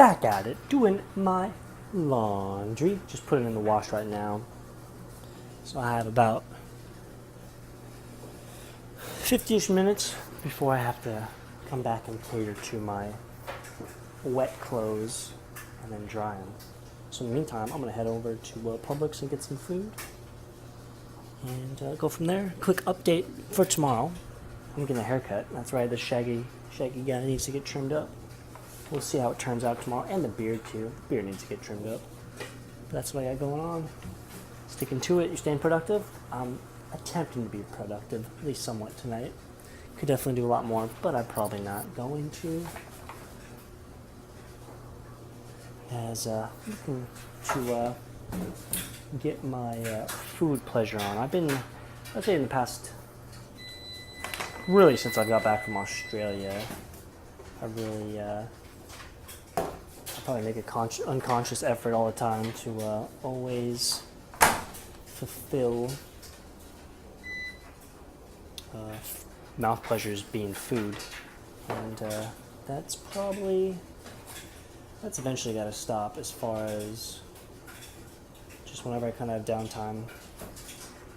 back at it, doing my laundry. Just put it in the wash right now. So I have about 50-ish minutes before I have to come back and cater to my wet clothes and then dry them. So in the meantime, I'm going to head over to Publix and get some food and go from there. Quick update for tomorrow. I'm getting a haircut. That's right, the shaggy guy needs to get trimmed up. We'll see how it turns out tomorrow. And the beard too. The beard needs to get trimmed up. But that's what I got going on. Sticking to it. You're staying productive? I'm attempting to be productive, at least somewhat tonight. Could definitely do a lot more, but I'm probably not going to. As looking to get my food pleasure on. I've been, I'd say in the past, really since I got back from Australia, I probably make an unconscious effort all the time to always fulfill mouth pleasures being food. And that's eventually got to stop as far as just whenever I kind of have downtime.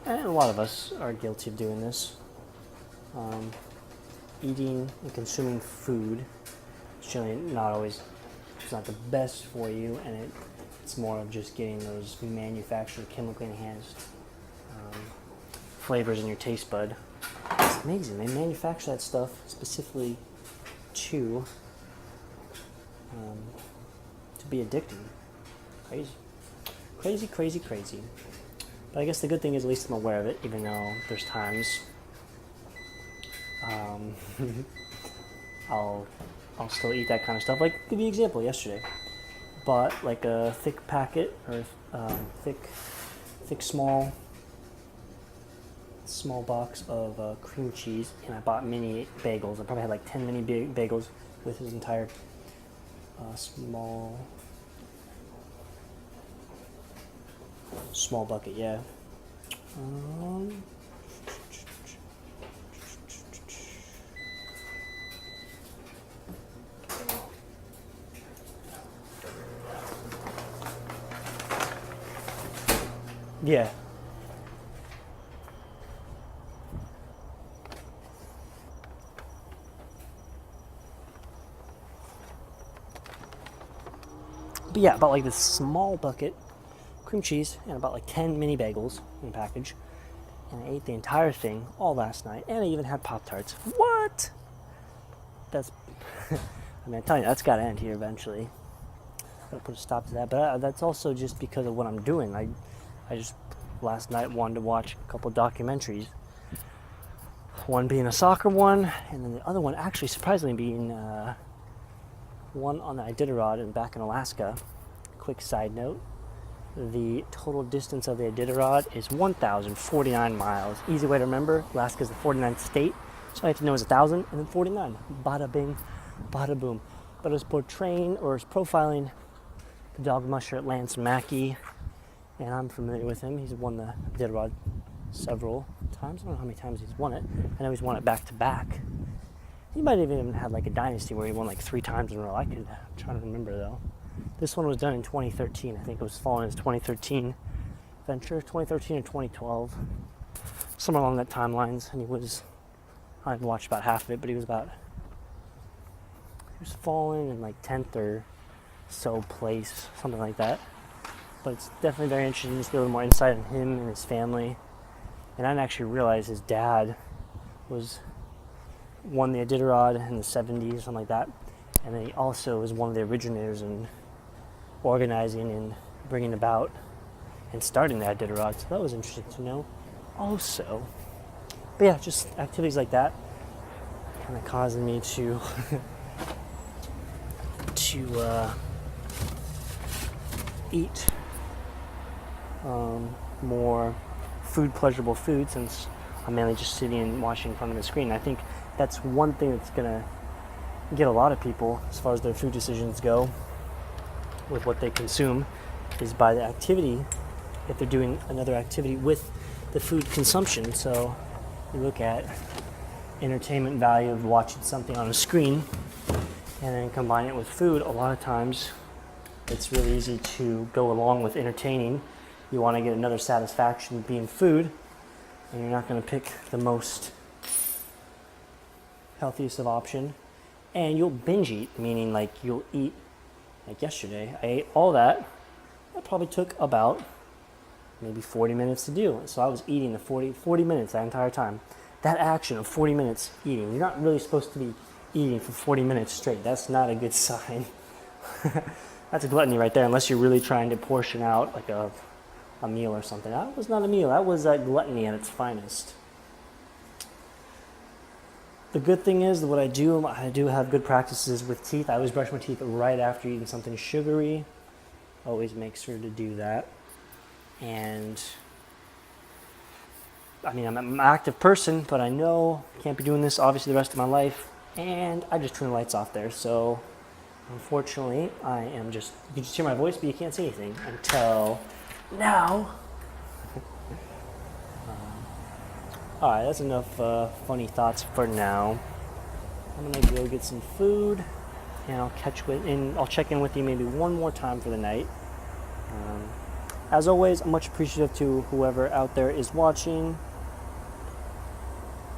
And a lot of us are guilty of doing this. Eating and consuming food is generally it's not the best for you, and it's more of just getting those manufactured, chemically enhanced flavors in your taste bud. It's amazing. They manufacture that stuff specifically to be addicting. Crazy. But I guess the good thing is at least I'm aware of it, even though there's times I'll still eat that kind of stuff. Like, give you an example, yesterday. Bought like a thick packet, or thick small box of cream cheese, and I bought mini bagels. I probably had like 10 mini bagels with his entire small bucket, yeah. Yeah. But yeah, about like this small bucket, cream cheese, and about like 10 mini bagels in a package. And I ate the entire thing all last night, and I even had Pop-Tarts. What? That's, I mean, I'm telling you, that's got to end here eventually. Gotta put a stop to that. But that's also just because of what I'm doing. I just last night wanted to watch a couple documentaries. One being a soccer one, and then the other one actually surprisingly being one on the Iditarod and back in Alaska. Quick side note, the total distance of the Iditarod is 1,049 miles. Easy way to remember, Alaska's the 49th state, so I have to know it's 1,000 and then 49. Bada bing, bada boom. But it's profiling the dog musher Lance Mackey, and I'm familiar with him. He's won the Iditarod several times. I don't know how many times he's won it. I know he's won it back to back. He might have even had like a dynasty where he won like 3 times in a row. I'm trying to remember though. This one was done in 2013. I think it was following his 2013 venture, 2013 or 2012, somewhere along that timelines. And I watched about half of it, but he was falling in like 10th or so place, something like that. But it's definitely very interesting to get a little more insight on him and his family. And I didn't actually realize his dad won the Iditarod in the 70s, something like that. And then he also was one of the originators in organizing and bringing about and starting the Iditarod. So that was interesting to know also. But yeah, just activities like that kind of causing me to eat more pleasurable food, since I'm mainly just sitting and watching in front of the screen. I think that's one thing that's going to get a lot of people, as far as their food decisions go, with what they consume, is by the activity, if they're doing another activity with the food consumption. So you look at entertainment value of watching something on a screen, and then combine it with food, a lot of times it's really easy to go along with entertaining. You want to get another satisfaction being food, and you're not going to pick the most healthiest of option. And you'll binge eat, meaning like you'll eat, like yesterday, I ate all that. That probably took about maybe 40 minutes to do. So I was eating the 40 minutes that entire time. That action of 40 minutes eating, you're not really supposed to be eating for 40 minutes straight. That's not a good sign. That's a gluttony right there, unless you're really trying to portion out like a meal or something. That was not a meal. That was gluttony at its finest. The good thing is that what I do have good practices with teeth. I always brush my teeth right after eating something sugary. Always make sure to do that. And I mean, I'm an active person, but I know I can't be doing this obviously the rest of my life. And I just turn the lights off there. So unfortunately, I am just, you can just hear my voice, but you can't see anything until now. Alright, that's enough funny thoughts for now. I'm gonna go get some food, and I'll check in with you maybe one more time for the night. As always, I'm much appreciative to whoever out there is watching,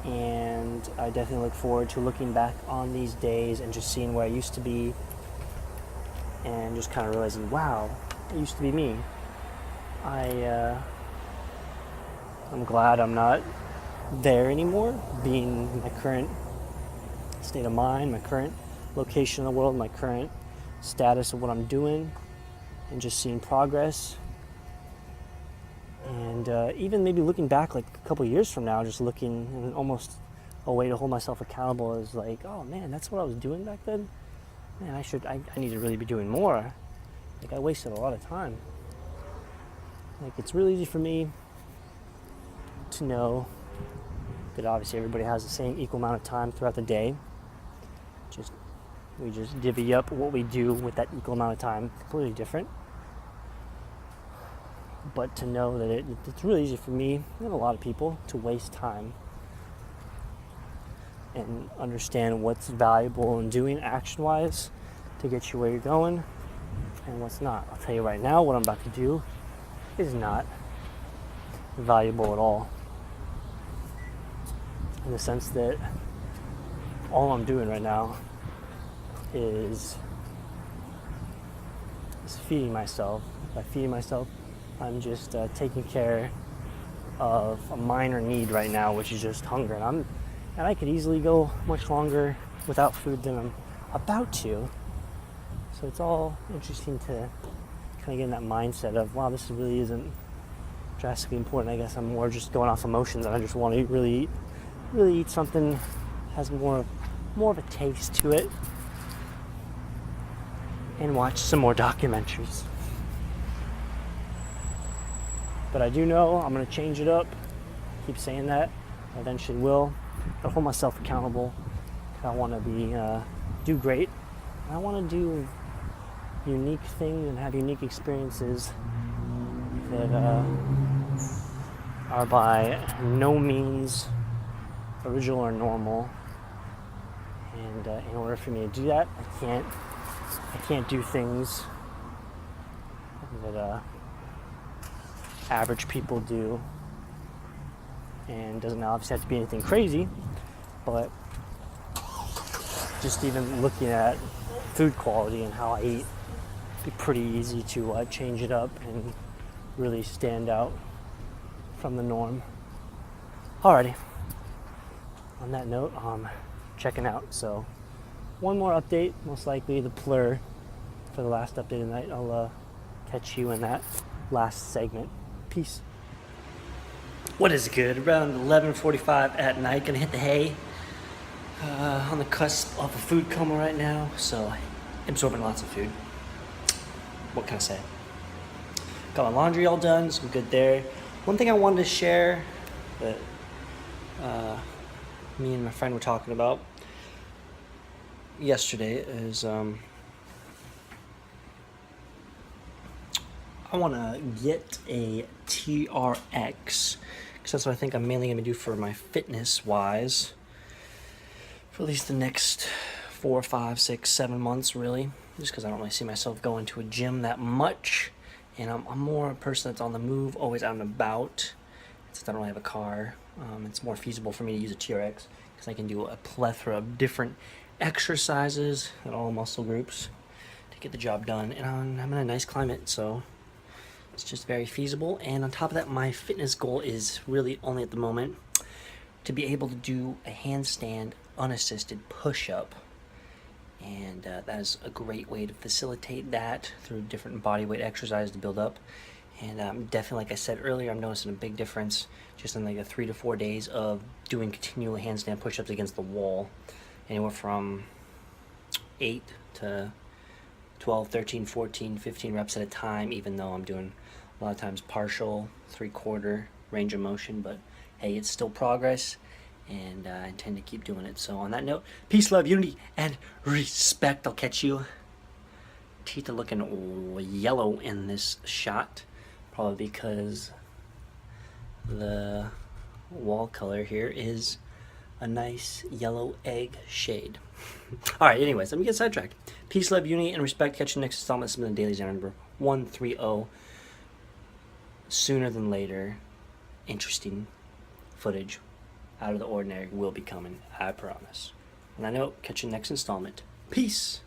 and I definitely look forward to looking back on these days and just seeing where I used to be, and just kind of realizing, wow, it used to be me. I'm glad I'm not there anymore, being my current state of mind, my current location in the world, my current status of what I'm doing, and just seeing progress. And even maybe looking back like a couple years from now, just looking, and almost a way to hold myself accountable is like, oh man, that's what I was doing back then. Man, I need to really be doing more. Like, I wasted a lot of time. Like, it's really easy for me to know that obviously everybody has the same equal amount of time throughout the day. We just divvy up what we do with that equal amount of time, completely different. But to know that it's really easy for me and a lot of people to waste time and understand what's valuable in doing action-wise to get you where you're going and what's not. I'll tell you right now, what I'm about to do is not valuable at all, in the sense that all I'm doing right now is feeding myself. By feeding myself, I'm just taking care of a minor need right now, which is just hunger. And I could easily go much longer without food than I'm about to. So it's all interesting to kind of get in that mindset of, wow, this really isn't drastically important. I guess I'm more just going off emotions, and I just want to really eat something that has more of a taste to it, and watch some more documentaries. But I do know I'm going to change it up. Keep saying that. I eventually will. I'll hold myself accountable. I want to do great. I want to do unique things and have unique experiences that are by no means original or normal. And in order for me to do that, I can't do things that average people do. And doesn't obviously have to be anything crazy, but just even looking at food quality and how I eat, it'd be pretty easy to change it up and really stand out from the norm. Alrighty. On that note, checking out. So one more update, most likely the plur for the last update of the night. I'll catch you in that last segment. Peace. What is good? Around 11:45 at night, gonna hit the hay. On the cusp of a food coma right now, so absorbing lots of food. What can I say? Got my laundry all done, so I'm good there. One thing I wanted to share that me and my friend were talking about yesterday is I want to get a TRX, because that's what I think I'm mainly going to do for my fitness wise for at least the next 4, 5, 6, 7 months, really, just because I don't really see myself going to a gym that much. And I'm more a person that's on the move, always out and about. Since I don't really have a car, it's more feasible for me to use a TRX because I can do a plethora of different exercises at all muscle groups to get the job done. And I'm in a nice climate, so it's just very feasible. And on top of that, my fitness goal is really only at the moment to be able to do a handstand unassisted push-up. And that is a great way to facilitate that through different body weight exercises to build up. And definitely, like I said earlier, I'm noticing a big difference just in like the 3 to 4 days of doing continual handstand push-ups against the wall. Anywhere from 8 to 12, 13, 14, 15 reps at a time, even though I'm doing a lot of times partial, 3/4 range of motion. But hey, it's still progress, and I intend to keep doing it. So on that note, peace, love, unity, and respect. I'll catch you. Teeth are looking yellow in this shot, probably because the wall color here is a nice yellow egg shade. All right, anyways, let me get sidetracked. Peace, love, unity, and respect. Catch you next installment. This has been the Daily Xander number 130. Sooner than later, interesting footage out of the ordinary will be coming, I promise. On that note, catch you next installment. Peace.